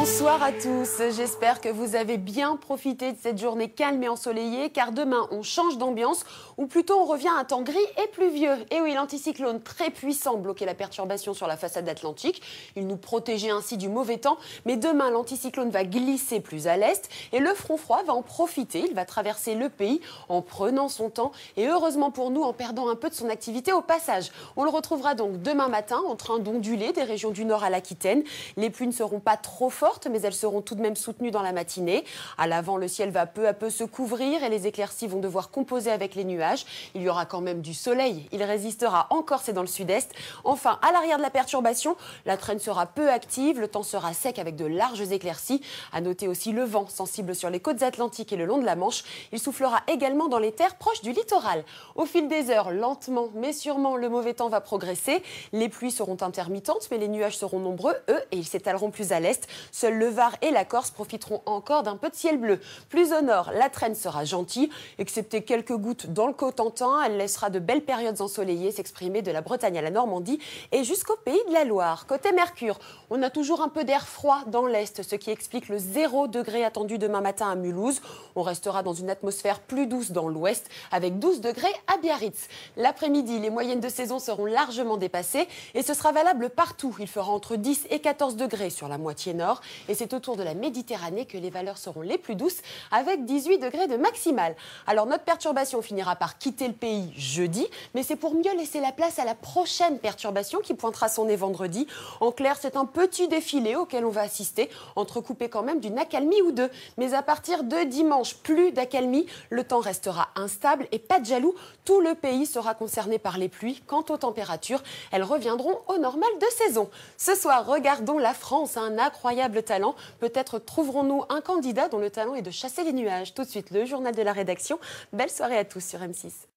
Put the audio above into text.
Bonsoir à tous, j'espère que vous avez bien profité de cette journée calme et ensoleillée car demain on change d'ambiance ou plutôt on revient à un temps gris et pluvieux. Et oui, l'anticyclone très puissant bloquait la perturbation sur la façade atlantique, il nous protégeait ainsi du mauvais temps, mais demain l'anticyclone va glisser plus à l'est et le front froid va en profiter, il va traverser le pays en prenant son temps et heureusement pour nous en perdant un peu de son activité au passage. On le retrouvera donc demain matin en train d'onduler des régions du nord à l'Aquitaine, les pluies ne seront pas trop fortes, mais elles seront tout de même soutenues dans la matinée. À l'avant, le ciel va peu à peu se couvrir et les éclaircies vont devoir composer avec les nuages. Il y aura quand même du soleil. Il résistera en Corse et dans le sud-est. Enfin, à l'arrière de la perturbation, la traîne sera peu active. Le temps sera sec avec de larges éclaircies. À noter aussi le vent sensible sur les côtes atlantiques et le long de la Manche. Il soufflera également dans les terres proches du littoral. Au fil des heures, lentement mais sûrement, le mauvais temps va progresser. Les pluies seront intermittentes, mais les nuages seront nombreux, eux, et ils s'étaleront plus à l'est. Seuls le Var et la Corse profiteront encore d'un peu de ciel bleu. Plus au nord, la traîne sera gentille, excepté quelques gouttes dans le Cotentin. Elle laissera de belles périodes ensoleillées s'exprimer de la Bretagne à la Normandie et jusqu'au Pays de la Loire. Côté Mercure, on a toujours un peu d'air froid dans l'est, ce qui explique le 0 degré attendu demain matin à Mulhouse. On restera dans une atmosphère plus douce dans l'ouest, avec 12 degrés à Biarritz. L'après-midi, les moyennes de saison seront largement dépassées et ce sera valable partout. Il fera entre 10 et 14 degrés sur la moitié nord. Et c'est autour de la Méditerranée que les valeurs seront les plus douces, avec 18 degrés de maximale. Alors notre perturbation finira par quitter le pays jeudi, mais c'est pour mieux laisser la place à la prochaine perturbation qui pointera son nez vendredi. En clair, c'est un petit défilé auquel on va assister, entrecoupé quand même d'une accalmie ou deux. Mais à partir de dimanche, plus d'accalmie, le temps restera instable et pas de jaloux, tout le pays sera concerné par les pluies. Quant aux températures, elles reviendront au normal de saison. Ce soir, regardons la France, un incroyable talent. Peut-être trouverons-nous un candidat dont le talent est de chasser les nuages. Tout de suite, le journal de la rédaction. Belle soirée à tous sur M6.